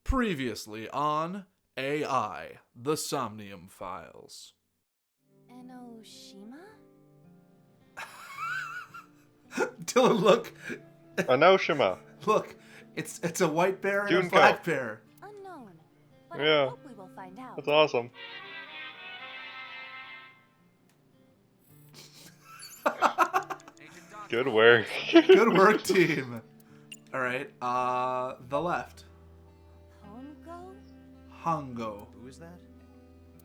Previously on AI, the Somnium Files. Enoshima? Dylan, look. Enoshima. Look, it's a white bear and a Duncan. black bear. Unknown. But I Yeah. hope we will find out. That's awesome. Good work. Good work, team. All right, the left. Hongo? Hongo. Who is that?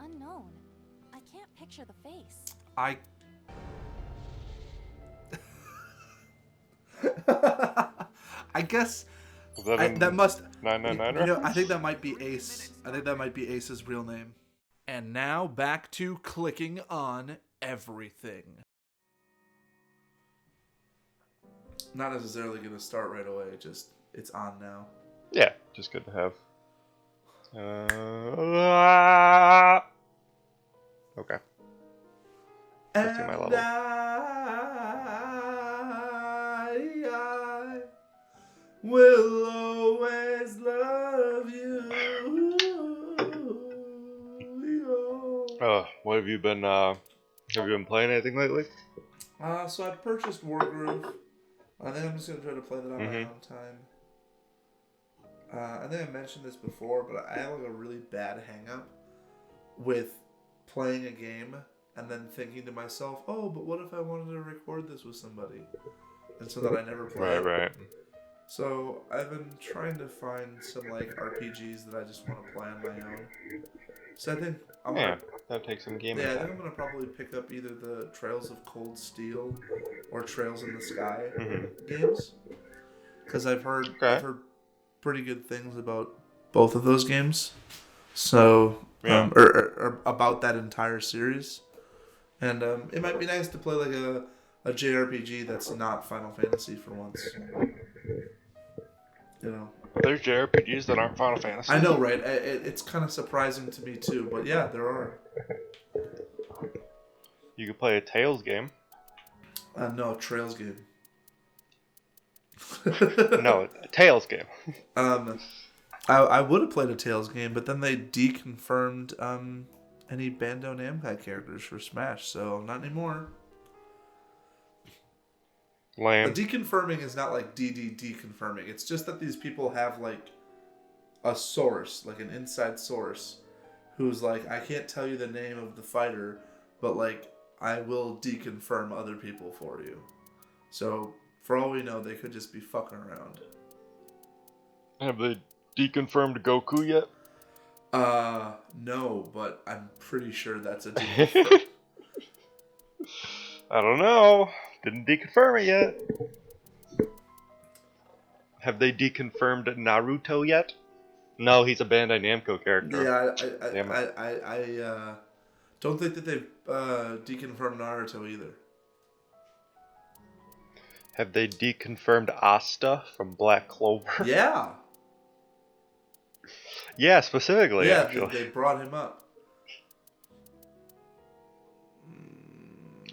Unknown. I can't picture the face. I guess Was that in that must 999 you know, I reference? think that might be Ace. I think that might be Ace's real name. And now back to clicking on everything. Not necessarily going to start right away, just it's on now. Yeah, just good to have. Okay. Let's see my level. I will always love you. What have you been playing anything lately? So I purchased Wargroove. I think I'm just going to try to play that on my own time. I think I mentioned this before, but I have like a really bad hang-up with playing a game and then thinking to myself, oh, but what if I wanted to record this with somebody? And so that I never play. Right. So I've been trying to find some like RPGs that I just want to play on my own. So I think that takes some gaming I think time. I'm gonna probably pick up either the Trails of Cold Steel or Trails in the Sky games, because I've heard pretty good things about both of those games. So or about that entire series, and it might be nice to play like a JRPG that's not Final Fantasy for once. You know. There's JRPGs that aren't Final Fantasy. I know, right? It's kind of surprising to me too, but yeah, there are. You could play a Tales game. No, Trails game. No, a Tales game. I would have played a Tales game, but then they deconfirmed any Bandai Namco characters for Smash, so not anymore. Lame. The deconfirming is not like deconfirming. It's just that these people have like a source, like an inside source, who's like, I can't tell you the name of the fighter, but like I will deconfirm other people for you. So for all we know, they could just be fucking around. Have they deconfirmed Goku yet? No, but I'm pretty sure that's a deconfirm. I don't know. Didn't deconfirm it yet. Have they deconfirmed Naruto yet? No, he's a Bandai Namco character. Yeah, I don't think that they've deconfirmed Naruto either. Have they deconfirmed Asta from Black Clover? Yeah. Yeah, specifically, Yeah, actually. they brought him up.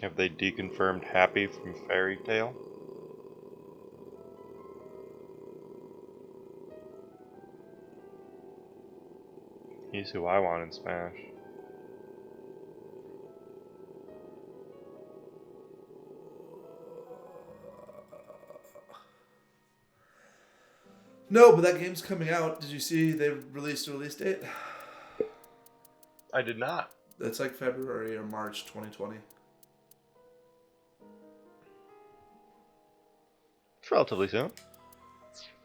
Have they deconfirmed Happy from Fairy Tail? He's who I want in Smash. No, but that game's coming out. Did you see they released a release date? I did not. It's like February or March 2020. It's relatively soon.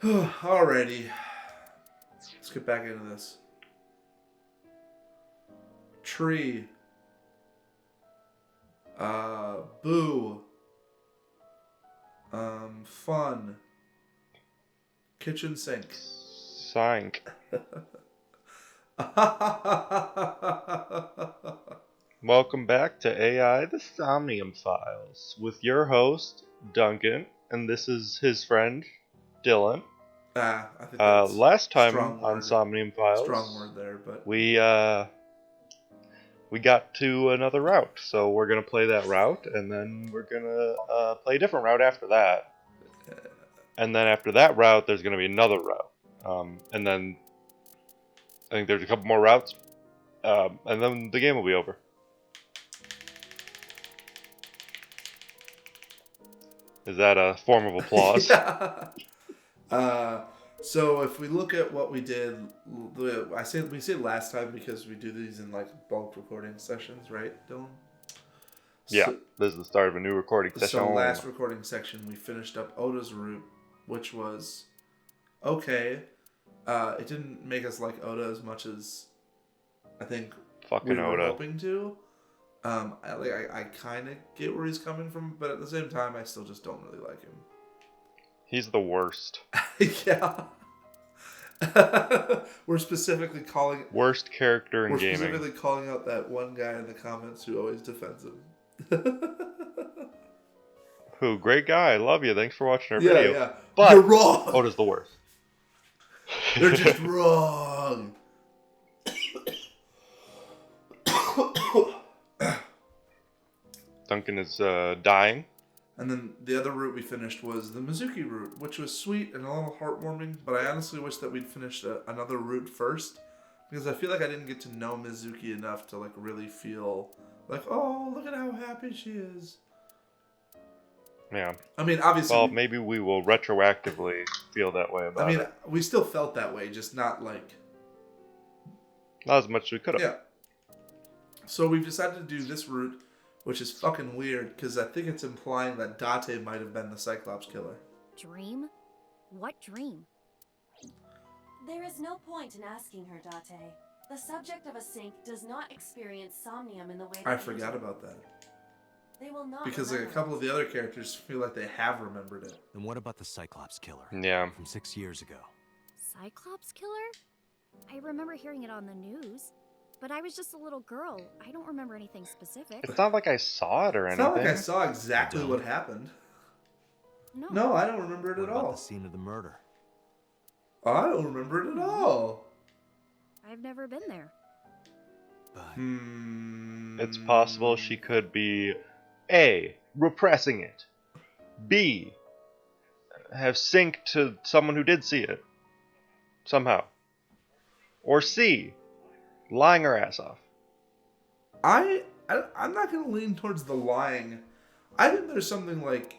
Alrighty. Let's get back into this. Tree. Boo. Fun. Kitchen sink. Sank. Welcome back to AI, the Somnium Files, with your host, Duncan, and this is his friend, Dylan. I think that's last time strong on word. Somnium Files, Strong word there, but we got to another route, so we're gonna play that route, and then we're gonna play a different route after that. And then after that route, there's gonna be another route, and then think there's a couple more routes, and then the game will be over. Is that a form of applause? Yeah. So if we look at what we did, we say last time because we do these in like bulk recording sessions, right, Dylan? Yeah, So, this is the start of a new recording session. So last recording section, we finished up Oda's route, which was okay. It didn't make us like Oda as much as I think Fucking we were Oda. hoping to. I kind of get where he's coming from, but at the same time, I still just don't really like him. He's the worst. Yeah. We're specifically calling... Worst character in gaming. We're specifically calling out that one guy in the comments who always defends him. Who? Great guy. I love you. Thanks for watching our video. Yeah. But you're wrong! Oda's the worst. They're just wrong! Duncan is dying. And then the other route we finished was the Mizuki route, which was sweet and a little heartwarming, but I honestly wish that we'd finished another route first, because I feel like I didn't get to know Mizuki enough to like really feel like, oh, look at how happy she is. Yeah. I mean, obviously... Well, maybe we will retroactively feel that way about it. We still felt that way, just not like... Not as much as we could have. Yeah. So we've decided to do this route, which is fucking weird, because I think it's implying that Date might have been the Cyclops killer. Dream? What dream? There is no point in asking her, Date. The subject of a sink does not experience somnium in the way that I forgot about that. They will not Because like, a couple of the other characters feel like they have remembered it. Then what about the Cyclops killer? Yeah. From 6 years ago. Cyclops killer? I remember hearing it on the news. But I was just a little girl. I don't remember anything specific. It's not like I saw it or It's anything. not like I saw exactly what happened. No, I don't remember it What at about all. the scene of the murder? I don't remember it at all. I've never been there. But It's possible she could be A, repressing it, B, have synced to someone who did see it somehow, or C, lying her ass off. I'm not going to lean towards the lying. I think there's something like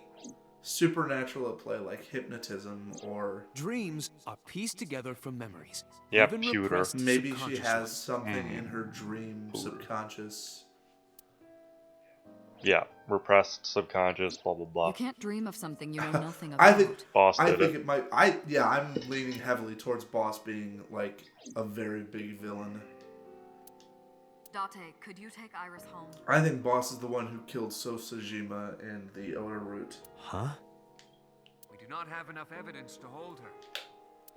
supernatural at play, like hypnotism or... dreams are pieced together from memories. Yep, even pewter. repressed Maybe she subconsciously. has something in her dream, subconscious. Yeah, repressed, subconscious, blah blah blah. You can't dream of something you know nothing about. I think Boss I did think it. it might. I'm leaning heavily towards Boss being like a very big villain. Date, could you take Iris home? I think Boss is the one who killed Sosajima in the Oda route. Huh? We do not have enough evidence to hold her.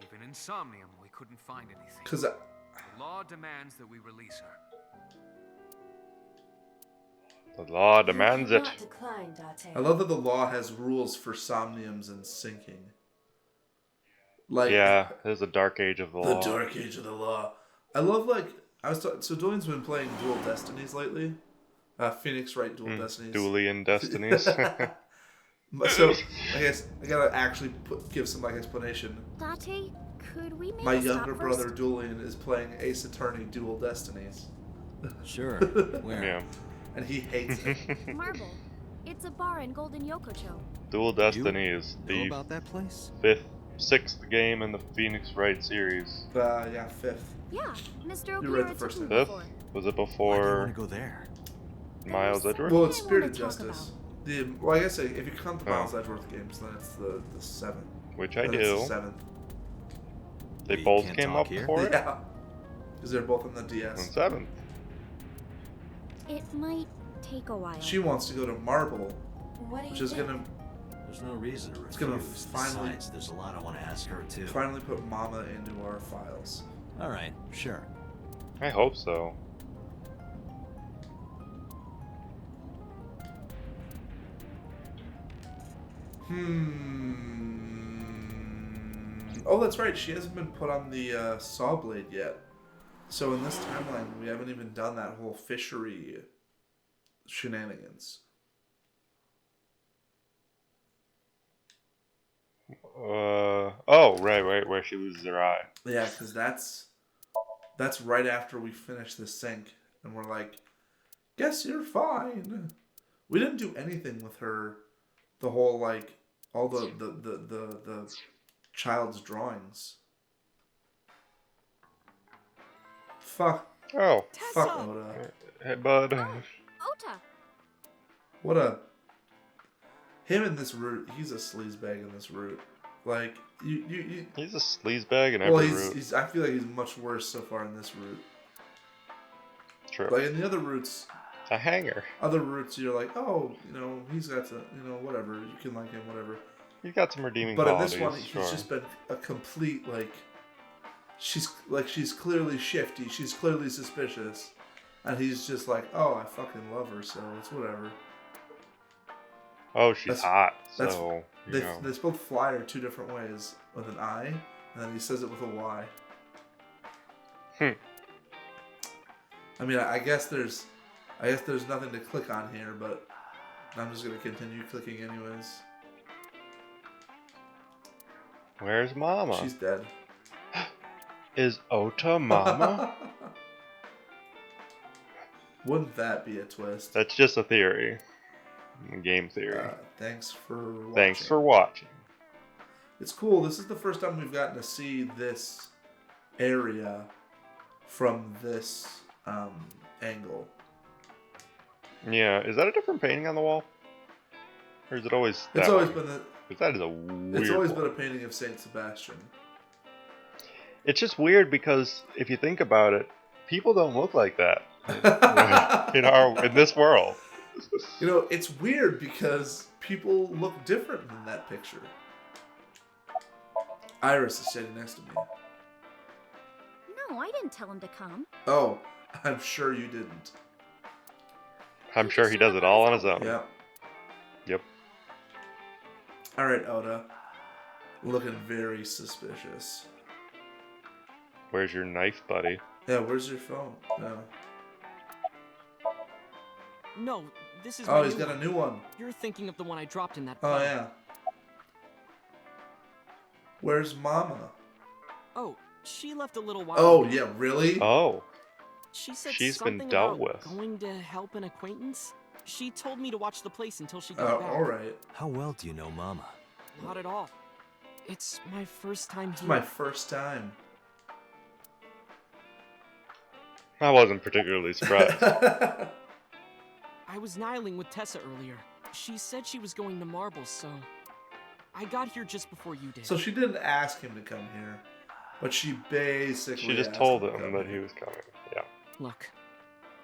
Even in Somnium, we couldn't find anything. Because The law demands that we release her. The law demands you it. cannot decline, Date. I love that the law has rules for somniums and sinking. Like Yeah, there's a dark age of the the law. dark age of the law. I love so Duleon's been playing Dual Destinies lately. Phoenix Wright Dual Destinies. Duleon Destinies. So I guess I gotta actually give some like explanation. Date, could we maybe My stop younger first? brother Duleon is playing Ace Attorney Dual Destinies, Sure. Where? Yeah. and he hates it. Marble. It's a bar in Golden Yokocho. Dual Destiny is Know the about that place? sixth game in the Phoenix Wright series. Yeah, fifth. Yeah, Mr. You read Okiura the first took me one. Fifth? before. Was it Why do you before want to go there? Miles Edgeworth? Well, it's I Spirit wanna of talk Justice. Well, I guess if you count the Oh. Miles Edgeworth games, then it's the seventh. Which I Then it's the do. seventh. They You both can't came talk up here? before it? Yeah, because they're both on the And DS. seventh. It might take a while. She wants to go to Marble, What do you which is think? gonna There's no reason to refuse. gonna finally- Besides, there's a lot I want to ask her too. finally put Mama into our files. All right, sure. I hope so. Oh, that's right. She hasn't been put on the saw blade yet. So in this timeline, we haven't even done that whole fishery shenanigans. Oh, right, where she loses her eye. Yeah, because that's that's right after we finish the sync, and we're like, guess you're fine. We didn't do anything with her. The whole like all the child's drawings. Fuck. Oh. Fuck Oda. Hey, bud. Ota. What a him in this route. He's a sleazebag in this route. Like you He's a sleazebag in well, every route. he's. I feel like he's much worse so far in this route. True. Like in the other routes, A hanger. other routes, you're like, oh, he's got to, whatever. You can like him, whatever. He's got some redeeming But in qualities. this one, he's sure. just been a complete like. She's clearly shifty. She's clearly suspicious, and he's just like, oh, I fucking love her, so it's whatever. Oh, she's hot. That's So they spelled flyer two different ways with an I, and then he says it with a Y. I mean, I guess there's nothing to click on here, but I'm just gonna continue clicking anyways. Where's Mama? She's dead. Is Ota Mama? Wouldn't that be a twist? That's just a theory. Game theory. Thanks for watching. Thanks for watching. It's cool. This is the first time we've gotten to see this area from this angle. Yeah, is that a different painting on the wall? Or is it always that It's always one? been the. 'Cause that is a weird It's always one. been a painting of Saint Sebastian. It's just weird because if you think about it, people don't look like that in this world. It's weird because people look different in that picture. Iris is sitting next to me. No, I didn't tell him to come. Oh, I'm sure you didn't. I'm sure he does it all on his own. Yeah. Yep. Alright, Oda. Looking very suspicious. Where's your knife, buddy? Yeah, where's your phone? No. No, this is Oh, my he's new got one. a new one. You're thinking of the one I dropped in that Oh, pile. yeah. Where's Mama? Oh, she left a little while Oh, ago. yeah, really? Oh, She said she's been something dealt about with. going to help an acquaintance. She told me to watch the place until she got back. Alright. How well do you know Mama? Not at all. It's my first time It's here. my first time. I wasn't particularly surprised. I was nihiling with Tessa earlier. She said she was going to Marbles, so I got here just before you did. So she didn't ask him to come here, but she basically She just asked told to him come that here. he was coming. Yeah. Look,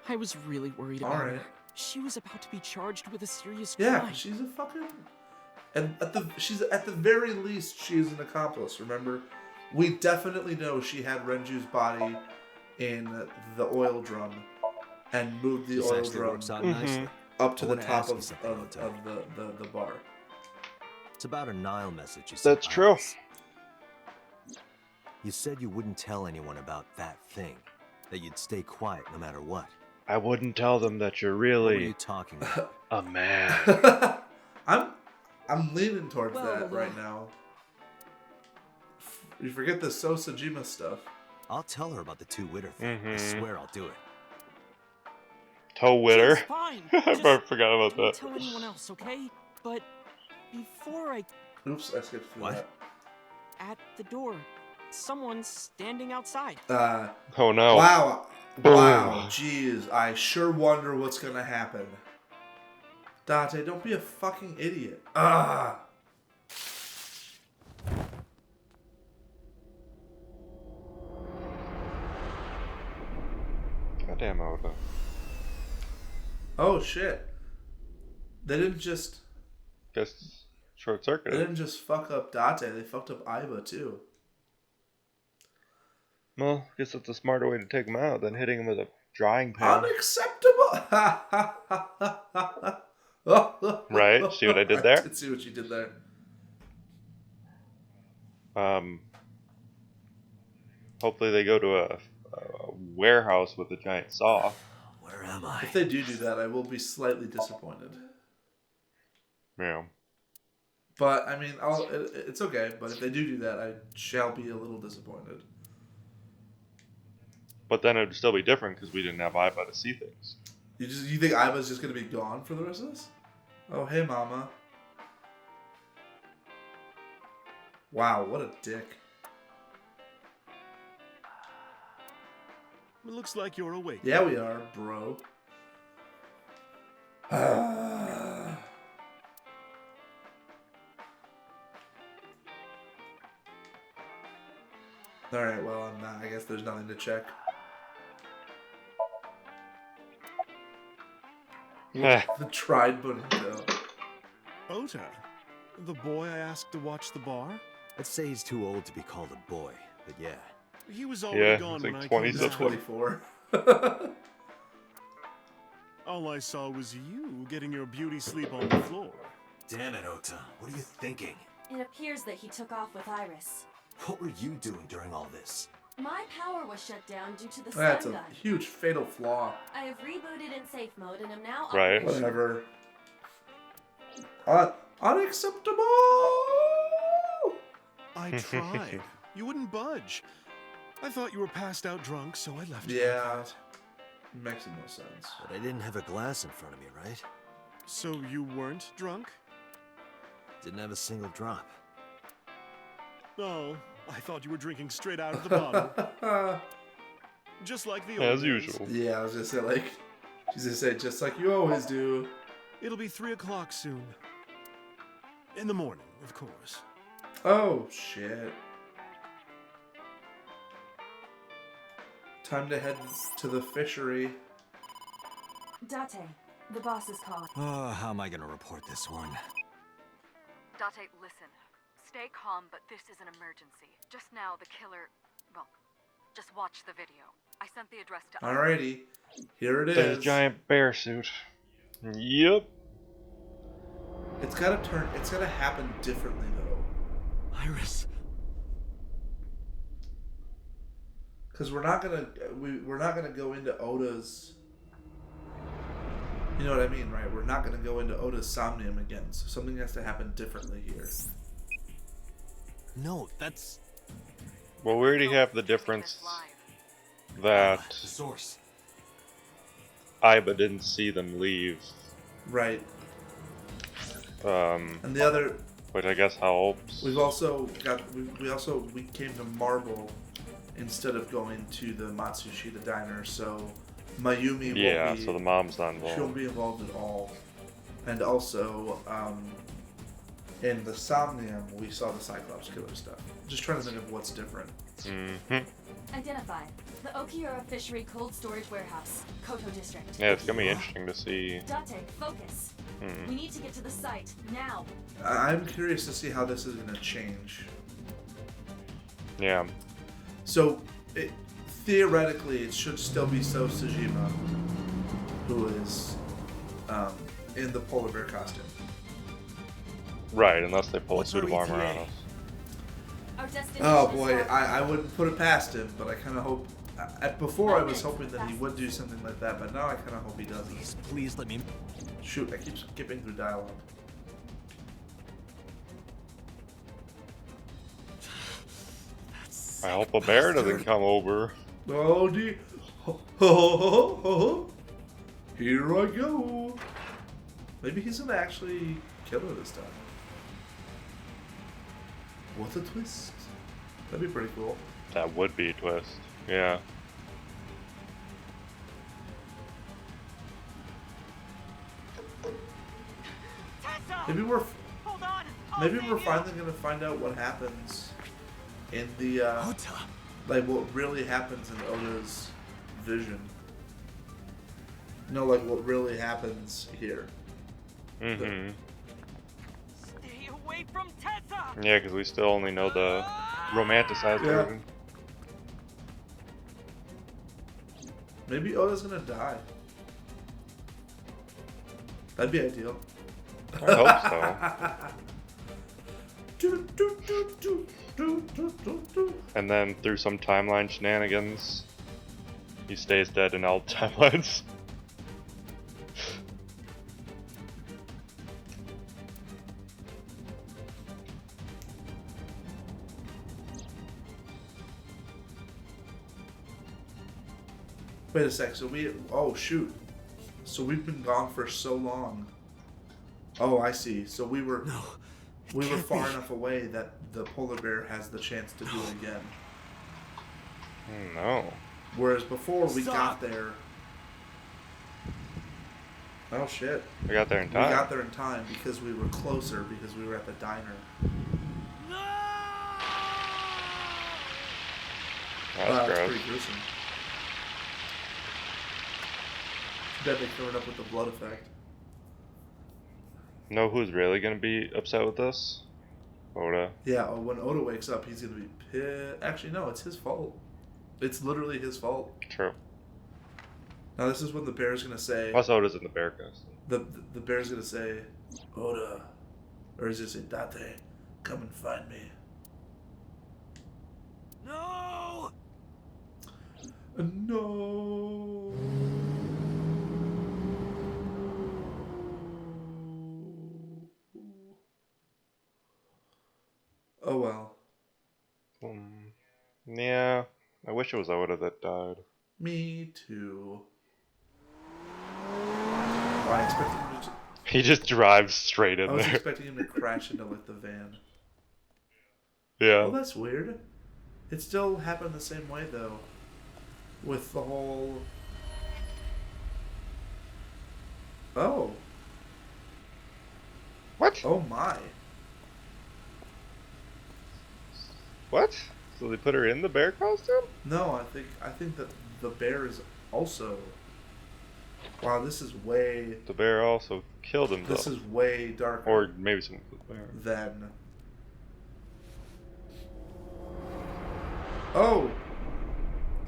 I was really worried about Alright. her. She was about to be charged with a serious Yeah, crime. she's a fucking... And she's at the very least, she is an accomplice, remember? We definitely know she had Renju's body in the oil drum and moved the This oil actually drum works out Mhm. nicely. up to I the wanna top ask you of something, Otto. the bar. It's about a Nile message you sent That's true. Iris. You said you wouldn't tell anyone about that thing. That you'd stay quiet no matter what. I wouldn't tell them that you're What were you really talking about? a man. I'm leaning towards Well, that right now. You forget the Sosajima stuff. I'll tell her about the two Witter thing. I Mhm. swear I'll do it. Toe Witter. It's fine. I Just forgot about don't that. tell anyone else, okay? But before I... Oops, I skipped through What? At the door, someone's standing outside. that. Oh no. Wow. Boom. Wow. Jeez, I sure wonder what's gonna happen. Date, don't be a fucking idiot. Ah. Goddamn Oda. Oh shit. They didn't just Just short they circuited. didn't just fuck up Date, they fucked up Aiba too. Well, guess that's a smarter way to take him out than hitting him with a drying pan. Unacceptable. Right? See what I did there? I did see what you did there. Hopefully they go to a warehouse with a giant saw. Where am I? If they do that, I will be slightly disappointed. Yeah. But I mean, it's okay. But if they do that, I shall be a little disappointed. But then it'd still be different because we didn't have Iva to see things. You think Iva's just gonna be gone for the rest of this? Oh, hey, Mama. Wow, what a dick. It looks like you're awake. Yeah, we are, bro. Alright, well, I'm not. I guess there's nothing to check. The tried bonito. Ota, the boy I asked to watch the bar? I'd say he's too old to be called a boy, but yeah. He was already gone he's when like I 20 came He's back. 24. All I saw was you getting your beauty sleep on the floor. Damn it, Ota. What are you thinking? It appears that he took off with Iris. What were you doing during all this? My power was shut down due to the That's stun a gun. huge fatal flaw. I have rebooted in safe mode and am now Right. operational. Whatever. Unacceptable! I tried. You wouldn't budge. I thought you were passed out drunk, so I left you Yeah. like that. Makes no sense. But I didn't have a glass in front of me, right? So you weren't drunk? Didn't have a single drop. Oh, I thought you were drinking straight out of the bottle. Just like the old As days. usual. Yeah, I was gonna say, like, she's gonna say, just like you always do. It'll be 3 o'clock soon. In the morning, of course. Oh, shit. Time to head to the fishery. Date, the boss is calling. Oh, how am I gonna report this one? Date, listen. Stay calm, but this is an emergency. Just now, the killer... Well, just watch the video. I sent the address to... Alrighty. Here it There's a is. giant bear suit. Yep. It's gotta happen differently, though. Iris. Because we're not gonna go into Oda's. You know what I mean, right? We're not gonna go into Oda's Somnium again. So something has to happen differently here. No, that's... Well, we already have the difference that The source. Iba didn't see them leave. Right. And the other, Which I guess helps. we've also got we came to Marble instead of going to the Matsushita diner. So Mayumi Yeah, won't be, so the mom's not she won't involved. be involved at all. And also, in the Somnium, we saw the Cyclops killer stuff. Just trying to think of what's different. Mm-hmm. Identified. The Okiura Fishery Cold Storage Warehouse, Koto District. Yeah, it's gonna be interesting to see. Date, focus. We need to get to the site, now. I'm curious to see how this is going to change. Yeah. So, theoretically, it should still be So Tsujima, who is in the polar bear costume. Right, unless they pull a What's suit of our armor ETA? on us. Our destination Oh is boy, north. I wouldn't put it past him, but I kind of hope. Before I was 9 hoping that he minutes. would do something like that, but now I kind of hope he doesn't. Please let me... Shoot, I keep skipping through dialogue. I hope a bear doesn't come over. Oh dear. Ho, ho, ho, ho, ho. Here I go. Maybe he's gonna actually kill her this time. What a twist. That'd be pretty cool. That would be a twist. Yeah. Maybe we're finally gonna find out what happens in the Ota! like what really happens in Oda's vision. No, like what really happens here. Mm-hmm. Stay away from Tessa! Yeah, because we still only know the romanticized Yeah. version. Maybe Oda's gonna die. That'd be ideal. I hope so. And then through some timeline shenanigans, he stays dead in all timelines. Wait a sec. So we. Oh shoot. So we've been gone for so long. Oh, I see. So we were. No. We were far enough away that the polar bear has the chance to do it again. No. Whereas before we got there. Oh shit. We got there in time. We got there in time because we were closer because we were at the diner. That's gross. pretty gruesome. Bet they covered up with the blood effect. Know who's really gonna be upset with this? Oda. Yeah, when Oda wakes up, he's gonna be pissed. Actually, no, it's his fault. It's literally his fault. True. Now this is when the bear's gonna say. Plus Oda's in the bear costume. The bear's gonna say, Oda, or is it say Date? Come and find me. No! No. Oh well. Yeah, I wish it was Oda that died. Me too. Oh, I expected him to. He just drives straight in I was there. expecting him to crash into like the van. Yeah. Well, that's weird. It still happened the same way though, with the whole. Oh. What? Oh my. What? So they put her in the bear costume? No, I think that the bear is also. Wow, this is way. The bear also killed himself. This is way darker. Or maybe someone killed the bear. Than. Oh.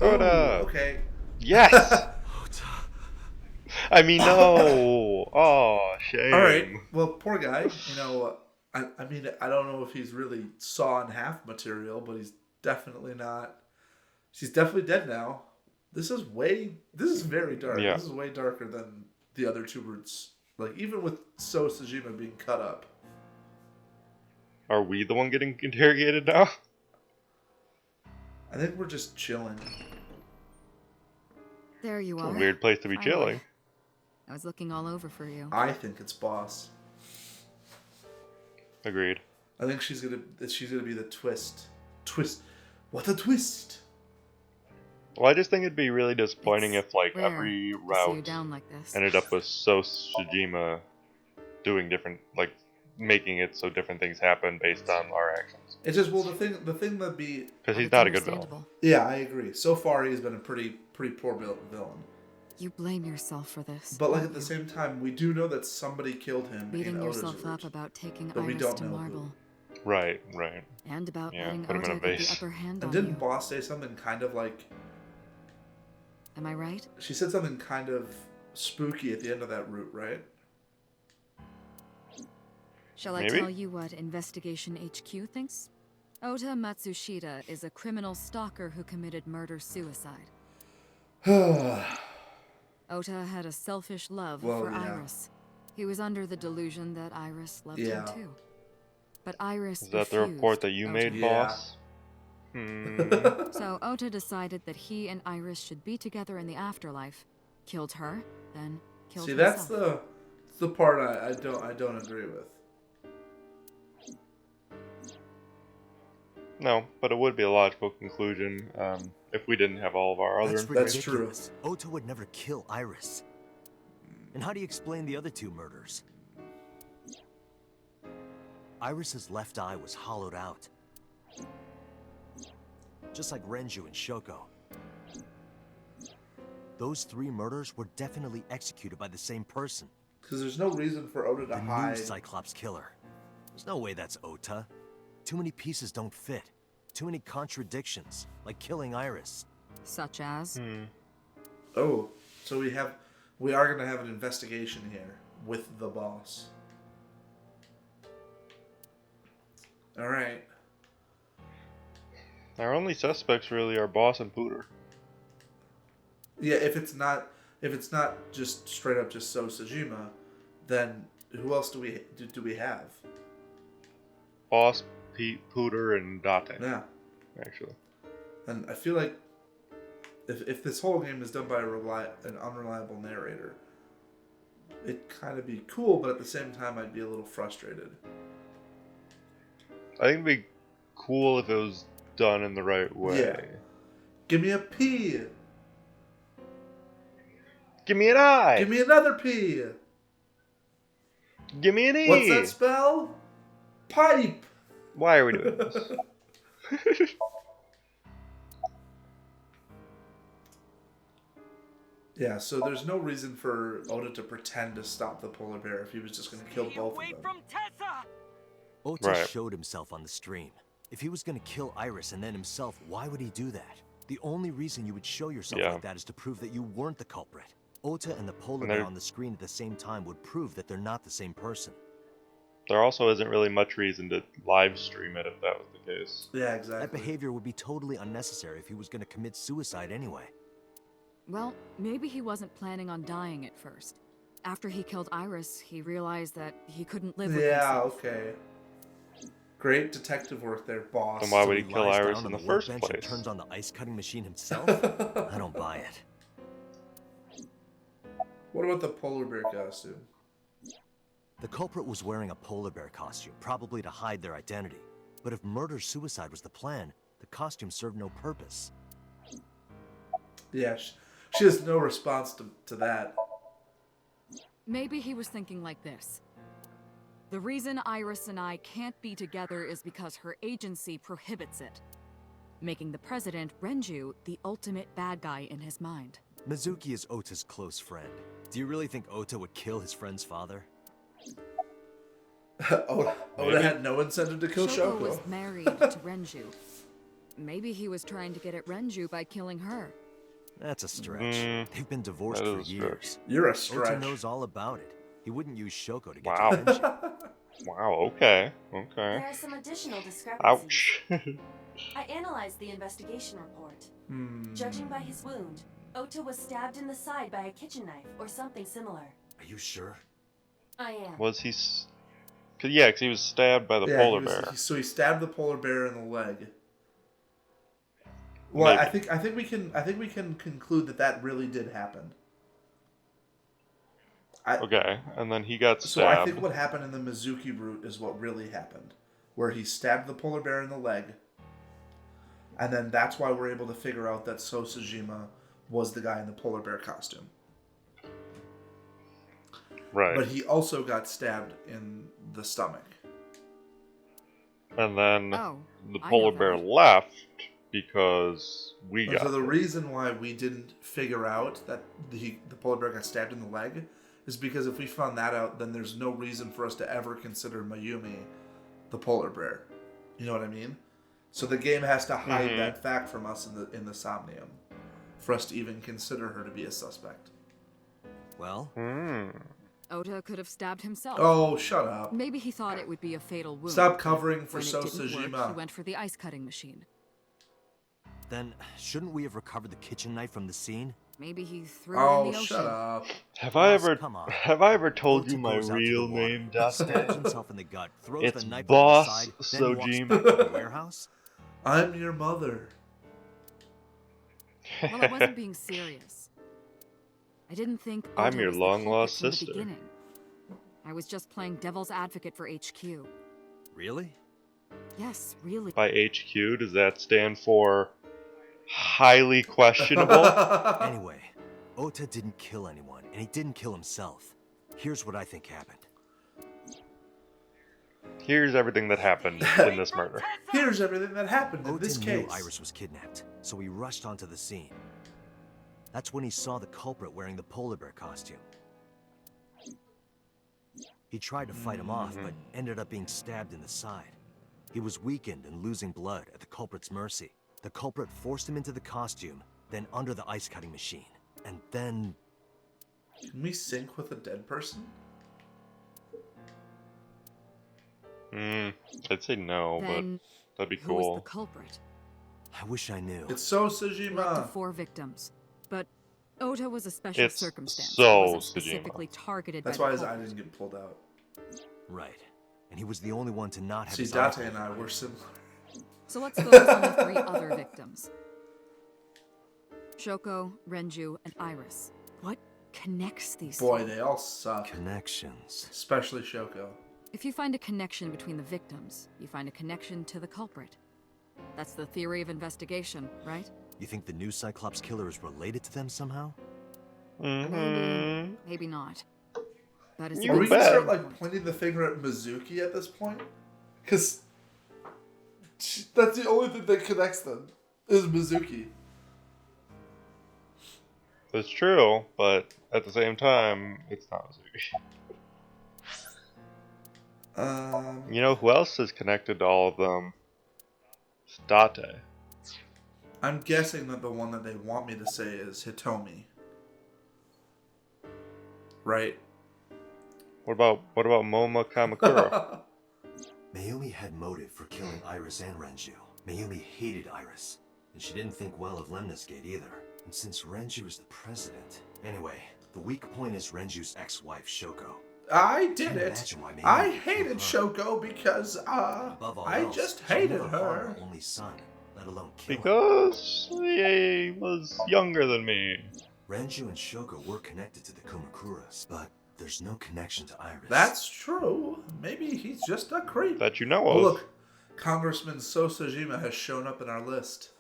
Oda. Oh, okay. Yes. I mean, no. Oh, shame. All right. Well, poor guy. You know, I mean, I don't know if he's really saw in half material, but he's definitely not. She's definitely dead now. This is very dark. Yeah. This is way darker than the other two roots. Like, even with So Sejima being cut up. Are we the one getting interrogated now? I think we're just chilling. There you It's are. a weird place to be Finally. chilling. I was looking all over for you. I think it's Boss. Agreed. I think she's gonna be the twist. Twist. What a twist! Well, I just think it'd be really disappointing It's if, like, rare every to see you route down like this. ended up with So Sejima doing different, like, making it so different things happen based on our actions. It's just the thing that'd be. Because he's It's not a good villain. understandable. Yeah, I agree. So far, he's been a pretty poor villain. You blame yourself for this. But like don't at the you? same time, we do know that somebody killed him. Beating in Oda's yourself route. up about taking But we Iris don't to know who. Marble. Right, right. And about Yeah, letting put him in Ota a get vase. the upper hand And on didn't you. Boss say something kind of like? Am I right? She said something kind of spooky at the end of that route, right? Shall I Maybe? tell you what Investigation HQ thinks? Ota Matsushita is a criminal stalker who committed murder-suicide. Ota had a selfish love Well, for yeah. Iris. He was under the delusion that Iris loved Yeah. him too. But Iris Is that the report that you made, Yeah. boss? So Ota decided that he and Iris should be together in the afterlife. Killed her, then killed See, himself. that's the part I don't agree with. No, but it would be a logical conclusion if we didn't have all of our other That's information. That's true. ridiculous. Ota would never kill Iris. And how do you explain the other two murders? Iris's left eye was hollowed out. Just like Renju and Shoko. Those three murders were definitely executed by the same person. Because there's no reason for Oda to The new hide. Cyclops killer. There's no way that's Ota. Too many pieces don't fit. Too many contradictions, like killing Iris. Such as? Oh, so we are gonna have an investigation here with the boss. All right. Our only suspects really are Boss and Pooter. Yeah, if it's not just straight up just So Sejima, then who else do we have? Boss, Pete, Pooter, and Date. Yeah, Actually. and I feel like if this whole game is done by an unreliable narrator, it'd kind of be cool, but at the same time, I'd be a little frustrated. I think it'd be cool if it was done in the right way. Yeah. Give me a P. Give me an I. Give me another P. Give me an E. What's that spell? Pipe. Why are we doing this? Yeah, so there's no reason for Oda to pretend to stop the polar bear if he was just going to kill both of them. From Tessa! Ota showed himself on the stream. If he was going to kill Iris and then himself, why would he do that? The only reason you would show yourself like that is to prove that you weren't the culprit. Ota and the polar bear on the screen at the same time would prove that they're not the same person. There also isn't really much reason to live stream it if that was the case. Yeah, exactly. That behavior would be totally unnecessary if he was going to commit suicide anyway. Well, maybe he wasn't planning on dying at first. After he killed Iris, he realized that he couldn't live with himself. Yeah, okay. Great detective work there, boss. Then why would he kill Iris in the first place? And turns on the ice cutting machine himself? I don't buy it. What about the polar bear costume? The culprit was wearing a polar bear costume, probably to hide their identity. But if murder-suicide was the plan, the costume served no purpose. Yeah, she has no response to that. Maybe he was thinking like this. The reason Iris and I can't be together is because her agency prohibits it, making the president, Renju, the ultimate bad guy in his mind. Mizuki is Ota's close friend. Do you really think Ota would kill his friend's father? Oda had no incentive to kill Shoko. Was married to Renju. Maybe he was trying to get at Renju by killing her. That's a stretch. They've been divorced for years. You're a stretch. Ota knows all about it. He wouldn't use Shoko to get revenge. Wow, okay. There are some additional discrepancies. Ouch. I analyzed the investigation report. Judging by his wound, Ota was stabbed in the side by a kitchen knife or something similar. Are you sure? I am. Was he... Yeah, because he was stabbed by the polar bear. So he stabbed the polar bear in the leg. Well, maybe. I think we can conclude that really did happen. Okay, and then he got stabbed. So I think what happened in the Mizuki route is what really happened, where he stabbed the polar bear in the leg, and then that's why we're able to figure out that Sosajima was the guy in the polar bear costume. Right. But he also got stabbed in the stomach. And then the polar bear left because we got... So the reason why we didn't figure out that the polar bear got stabbed in the leg is because if we found that out, then there's no reason for us to ever consider Mayumi the polar bear. You know what I mean? So the game has to hide that fact from us in the Somnium for us to even consider her to be a suspect. Well... Ota could have stabbed himself. Oh, shut up. Maybe he thought it would be a fatal wound. Stop covering for When it didn't work, Sosajima. he went for the ice cutting machine. Then, shouldn't we have recovered the kitchen knife from the scene? Maybe he threw it in the ocean. Shut up. Have I ever told you my real name, Dustin? Stabs himself in the gut, throws It's the knife Boss on the side, then walks Sojima. back to the warehouse? I'm your mother. Well, I wasn't being serious. I didn't think Ota I'm your was the long-lost culprit from sister. the beginning. I was just playing devil's advocate for HQ. Really? Yes, really. By HQ, does that stand for highly questionable? Anyway, Ota didn't kill anyone, and he didn't kill himself. Here's what I think happened. Here's everything that happened in this murder. Here's everything that happened in Ota this knew case. Iris was kidnapped, so he rushed onto the scene. That's when he saw the culprit wearing the polar bear costume. He tried to fight him off, but ended up being stabbed in the side. He was weakened and losing blood at the culprit's mercy. The culprit forced him into the costume, then under the ice cutting machine, and then... Can we sync with a dead person? I'd say no, Then but that'd be who was cool. the culprit? I wish I knew. It's Up to Sosajima. 4 victims, but Ota was a special It's circumstance. so He wasn't Sojima. specifically targeted That's by why the his eye culprit. didn't get pulled out. Right. And he was the only one to not have See, his eye Date and I were similar. So let's focus on the 3 other victims. Shoko, Renju, and Iris. What connects these Boy, three? they all suck. Connections. Especially Shoko. If you find a connection between the victims, you find a connection to the culprit. That's the theory of investigation, right? You think the new Cyclops killer is related to them somehow? Maybe, maybe not. That is Are we gonna start like pointing the finger at Mizuki at this point? Because that's the only thing that connects them is Mizuki. It's true, but at the same time, it's not Mizuki. You know who else is connected to all of them? It's Date. I'm guessing that the one that they want me to say is Hitomi. Right? What about Moma Kamakura? Mayumi had motive for killing Iris and Renju. Mayumi hated Iris, and she didn't think well of Lemniscate either. And since Renju is the president... Anyway, the weak point is Renju's ex-wife, Shoko. I did it. I hated Shoko because, I just hated her. Only son, let alone kill because he was younger than me. Renju and Shoko were connected to the Kumakuras, but there's no connection to Iris. That's true. Maybe he's just a creep. That you know of. Oh, look, Congressman Sosajima has shown up in our list.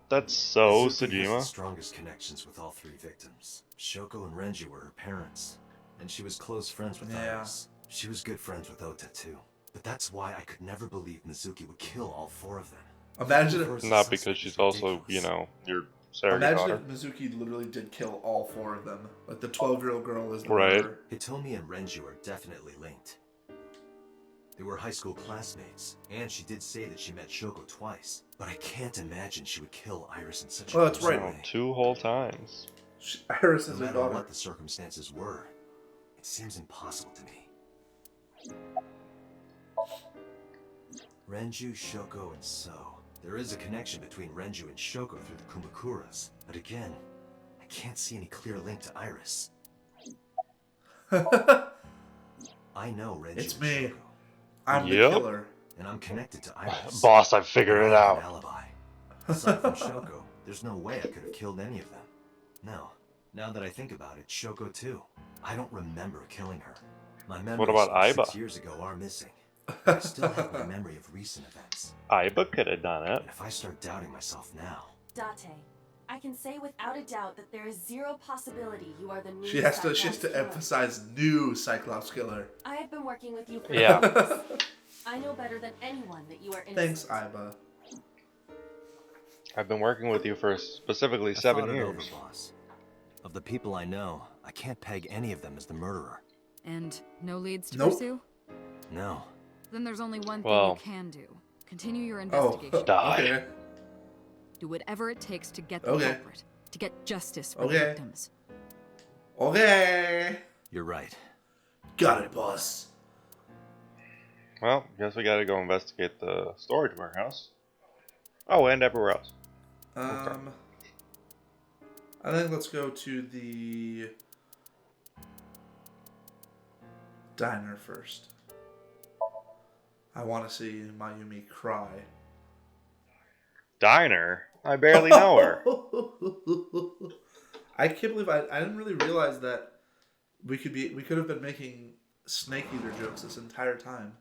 That's so Mizuki has Sajima. the strongest connections with all three victims. Shoko and Renju were her parents, and she was close friends with Iris. She was good friends with Ota too. But that's why I could never believe Mizuki would kill all four of them. Imagine if... Not because she's also, you know, your surrogate Imagine daughter. if Mizuki literally did kill all four of them. Like the 12-year-old girl is the right. murderer. Hitomi and Renju are definitely linked. They were high school classmates, and she did say that she met Shoko twice. But I can't imagine she would kill Iris in such a Well, that's gruesome right. way. 2 whole times. Iris is No her matter daughter. what the circumstances were, it seems impossible to me. Renju, Shoko, and So. There is a connection between Renju and Shoko through the Kumakuras, but again, I can't see any clear link to Iris. I know Renju It's and me. Shoko, I'm the Yep. killer. and I'm connected to Iris. Boss, I figured it I have an out. alibi. Aside from Shoko, there's no way I could have killed any of them. No. Now that I think about it, Shoko too. I don't remember killing her. My memories about from Aiba? 6 years ago are missing. I still have my memory of recent events. Aiba could have done it. And if I start doubting myself now... Date, I can say without a doubt that there is zero possibility you are the new She has Cyclops to killer. emphasize new Cyclops killer. I have been working with you for Yeah. years. I know better than anyone that you are innocent. Thanks, Aiba. I've been working with you for specifically I 7 thought it years. over, boss. Of the people I know, I can't peg any of them as the murderer. And no leads to Nope. pursue? No. Then there's only one thing Well- you can do. Continue your Oh, investigation. Die. okay. Do whatever it takes to get the Okay. culprit, to get justice for the Okay. victims. Okay. You're right. Got it, boss. Well, guess we gotta go investigate the storage warehouse. Oh, and everywhere else. I think let's go to the diner first. I want to see Mayumi cry. Diner? I barely know her. I can't believe I didn't really realize that we could have been making Snake Eater jokes this entire time.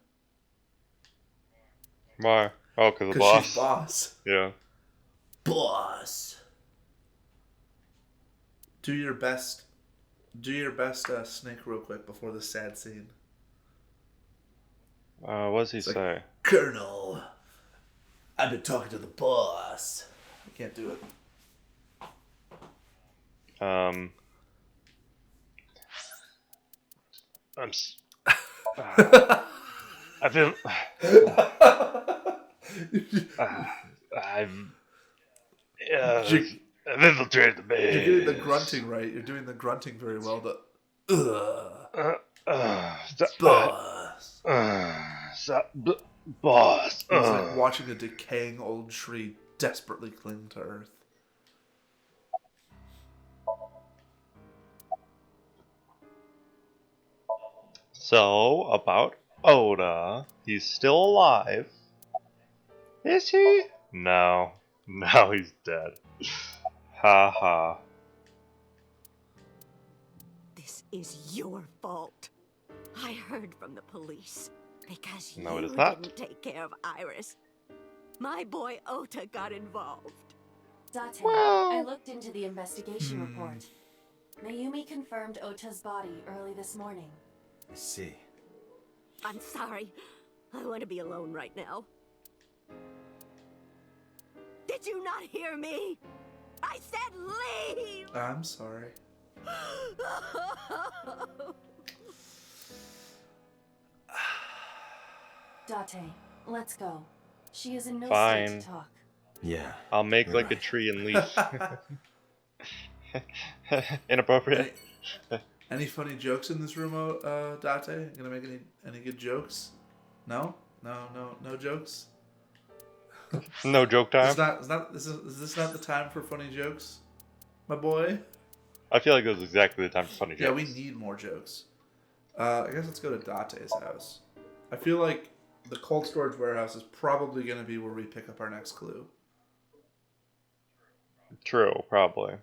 Why? Oh, because the 'Cause boss. she's boss. Yeah. Boss. Do your best Snake real quick before the sad scene. What does he say? Colonel, I've been talking to the boss. I can't do it. I've been. I've infiltrated the base. You're getting the grunting right. You're doing the grunting very well. Boss. Boss. It's like watching a decaying old tree desperately cling to earth. So, about Oda. He's still alive. Is he? No. No, he's dead. Ha ha. This is your fault. I heard from the police because No, it you is not. didn't take care of Iris. My boy Ota got involved. Date, I looked into the investigation report. Mayumi confirmed Ota's body early this morning. I see. I'm sorry. I want to be alone right now. Did you not hear me? I said leave! I'm sorry. Date, let's go. She is in no Fine. state to talk. Yeah. I'll make You're like a right. tree and leaf. Inappropriate. Any funny jokes in this room, Date? Gonna make any good jokes? No jokes. No joke time. Is this not the time for funny jokes, my boy? I feel like this is exactly the time for funny jokes. Yeah, we need more jokes. I guess let's go to Date's house. I feel like the cold storage warehouse is probably going to be where we pick up our next clue. True, probably.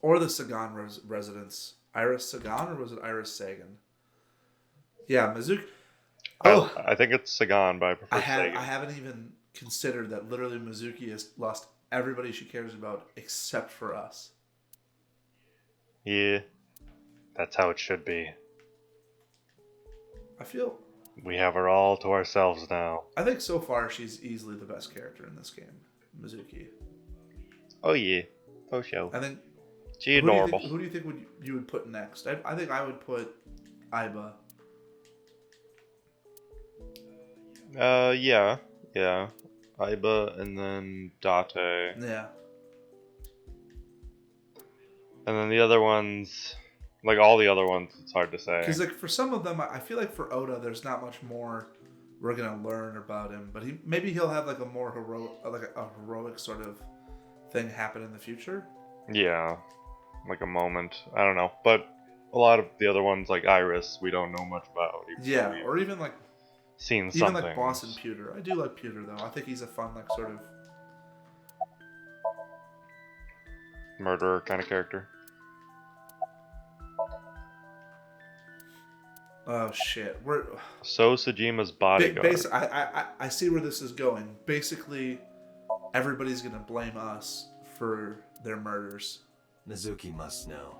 Or the Sagan residence. Iris Sagan, or was it Iris Sagan? Yeah, Mizuki. Oh, I think it's Sagan, but I prefer Sagan. I haven't even considered that literally Mizuki has lost everybody she cares about except for us. Yeah, that's how it should be. I feel... We have her all to ourselves now. I think so far she's easily the best character in this game, Mizuki. Oh yeah, oh show. I think she's adorable. Who do you think you would put next? I think I would put Aiba. Yeah. Aiba and then Date. Yeah. And then the other ones, like all the other ones, it's hard to say. Because like for some of them, I feel like for Oda, there's not much more we're gonna learn about him. But maybe he'll have like a more heroic sort of thing happen in the future. Yeah, like a moment. I don't know, but a lot of the other ones, like Iris, we don't know much about. Yeah, or even like seen something. Like Boss and Pewter. I do like Pewter though. I think he's a fun like sort of murderer kind of character. Oh shit! So Sajima's bodyguard. I see where this is going. Basically, everybody's gonna blame us for their murders. Mizuki must know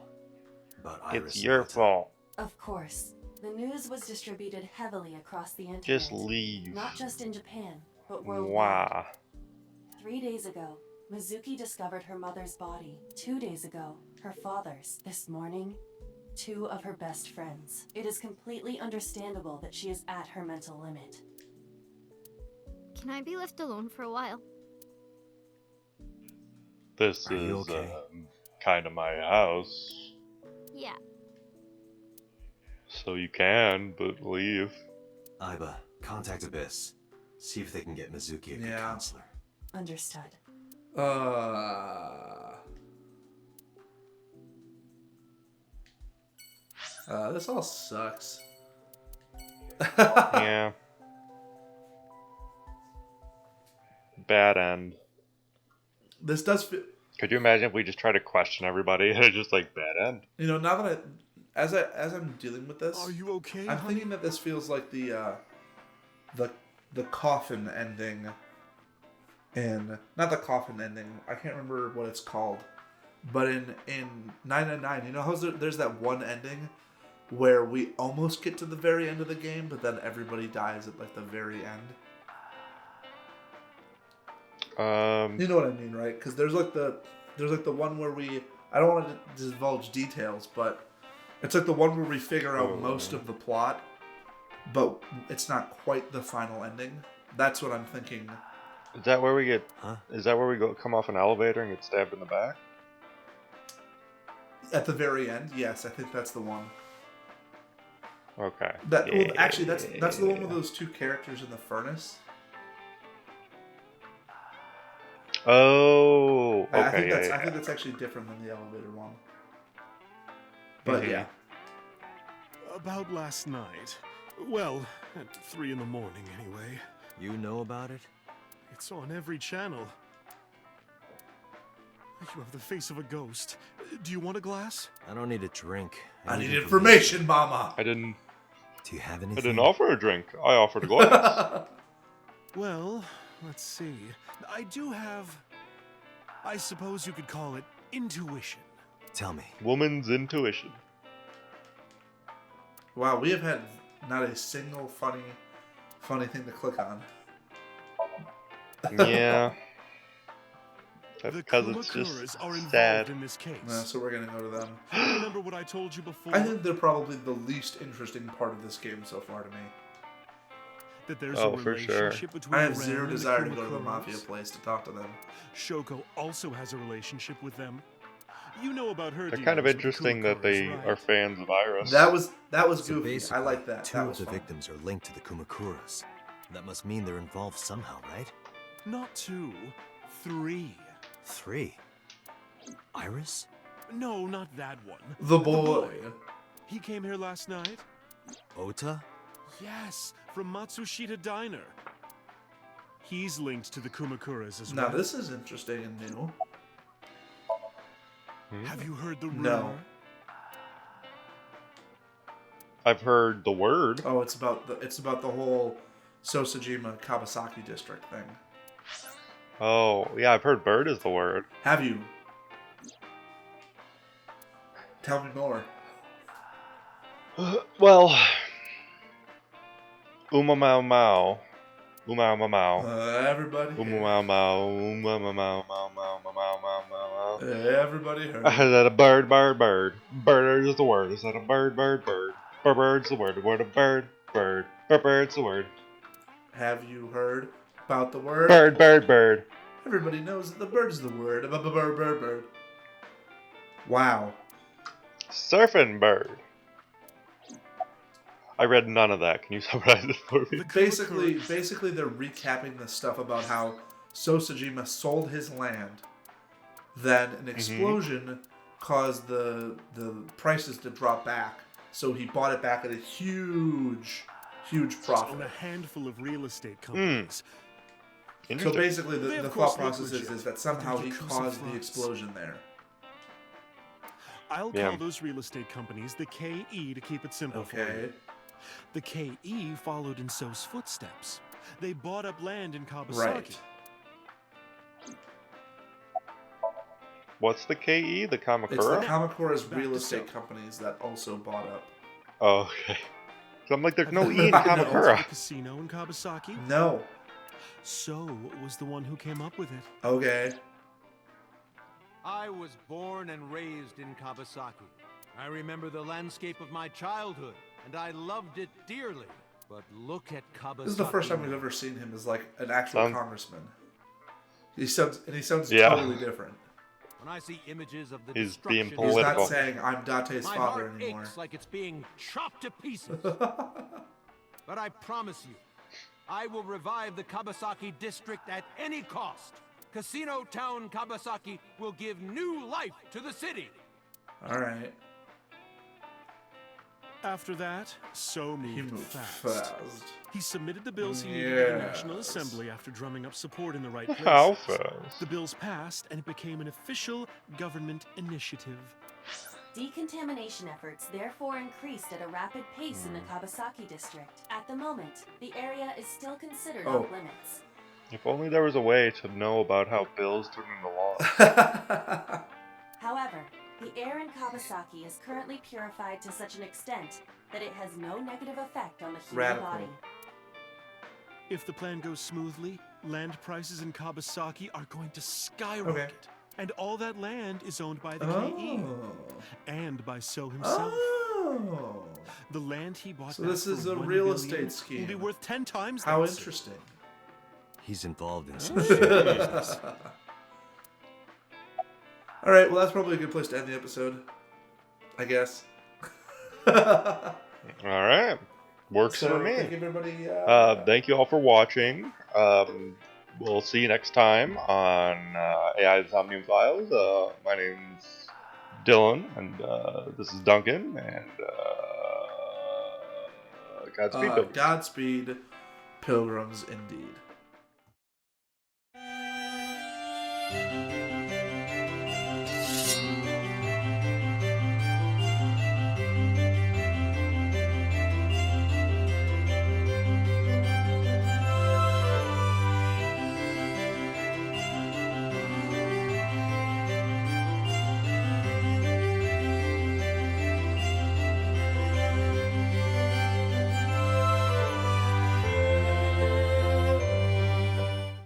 about Iris. It's your fault. Of course. The news was distributed heavily across the internet. Just leave. Not just in Japan, but worldwide. Wow. 3 days ago, Mizuki discovered her mother's body. 2 days ago, her father's. This morning, 2 of her best friends. It is completely understandable that she is at her mental limit. Can I be left alone for a while? This is okay? kind of my house. Yeah. So you can, but leave. Aiba, contact Abyss. See if they can get Mizuki a good counselor. Understood. This all sucks. Yeah. Bad end. This does feel... Could you imagine if we just try to question everybody and it's just like bad end? You know, now that as I'm dealing with this, are you okay? I'm thinking that this feels like the coffin ending, and not the coffin ending. I can't remember what it's called, but in 999, you know how there's that one ending where we almost get to the very end of the game, but then everybody dies at like the very end. You know what I mean, right? Because there's like the one where I don't want to divulge details, but it's like the one where we figure out most of the plot, but it's not quite the final ending. That's what I'm thinking. Is that where we get? Is that where we go? Come off an elevator and get stabbed in the back? At the very end, yes, I think that's the one. Okay. That's the one with those 2 characters in the furnace. Oh, okay. I think that's actually different than the elevator one. But yeah. About last night. Well, at 3 in the morning anyway. You know about it? It's on every channel. You have the face of a ghost. Do you want a glass? I don't need a drink. I need information, Mama. I didn't. Do you have anything? I didn't offer a drink. I offered a glass. Well, let's see. I do have... I suppose you could call it intuition. Tell me. Woman's intuition. Wow, we have had not a single funny thing to click on. Yeah. That's The because it's Kumakuras just are involved sad. in this case. So we're gonna go to them. Remember what I told you before? I think they're probably the least interesting part of this game so far to me. That there's Oh, a for sure. relationship between I have Ren zero and the desire to go to the Kumakuras. Mafia place to talk to them. Shoko also has a relationship with them. You know about her. They're kind of dealings with the interesting that they Kumakuras, are right? fans of Iris. That was So goofy. I basically, like that. Two That of was the fun. victims are linked to the Kumakuras. That must mean they're involved somehow, right? Not 2, 3. 3. Iris? No, not that one. The boy. He came here last night? Ota? Yes, from Matsushita Diner. He's linked to the Kumakuras as Now well. this is interesting and new. Have you heard the rumor? No. I've heard the word. Oh, it's about the whole Sosajima Kawasaki district thing. Oh, yeah, I've heard bird is the word. Have you? Tell me more. Well, Uma Mau Mau. Uma Mau Mau. Everybody. Uma Mau Mau. Uma Mau Mau Mau Mau Mau Mau Mau Mau. Everybody heard. Is that a bird, bird, bird? Bird is the word. Is that a bird, bird, bird? Bird's the word. The word of bird, bird. Bird's the word. Have you heard about the word? Bird, bird, bird. Everybody knows that the bird's the word. Bird, bird, bird. Wow. Surfing bird. I read none of that. Can you summarize it for me? Basically, they're recapping the stuff about how Sosajima sold his land. Then an explosion caused the prices to drop back. So he bought it back at a huge profit. On a handful of real estate companies. So basically, They, the of thought course, process look is that somehow he legit, caused the fronts. explosion there. I'll call those real estate companies the KE to keep it simple for you. The KE followed in So's footsteps. They bought up land in Kawasaki. Right. What's the KE? The Kamakura? It's the Kamakura's real estate companies that also bought up. Oh, okay. So I'm like, there's no E in Kamakura. The casino in Kawasaki? No. So was the one who came up with it. Okay. I was born and raised in Kawasaki. I remember the landscape of my childhood, and I loved it dearly. But look at Kawasaki. This is the first time we've ever seen him as like an actual congressman. He sounds Yeah. totally different. When I see images of the He's destruction, being political. He's not saying I'm Date's my father heart anymore. aches like it's being chopped to pieces. But I promise you, I will revive the Kawasaki district at any cost. Casino Town Kawasaki will give new life to the city. All right. After that, So He moved moved fast. He submitted the bills he needed to the National Assembly after drumming up support in the right places. How fast? The bills passed, and it became an official government initiative. Decontamination efforts therefore increased at a rapid pace in the Kawasaki district. At the moment, the area is still considered off limits. If only there was a way to know about how bills turn into law. However, the air in Kawasaki is currently purified to such an extent that it has no negative effect on the human body. If the plan goes smoothly, land prices in Kawasaki are going to skyrocket. Okay. And all that land is owned by the KE. And by So himself. Oh. The land he bought So back this is for a $1 real billion estate scheme. will be worth 10 times How that. interesting. He's involved in some shady business. All right, well, that's probably a good place to end the episode, I guess. All right. Works So, for me. thank everybody. Thank you all for watching. We'll see you next time on AI Somnium Files. My name's Dylan, and this is Duncan, and Godspeed, Pilgrims. Godspeed, Pilgrims, indeed.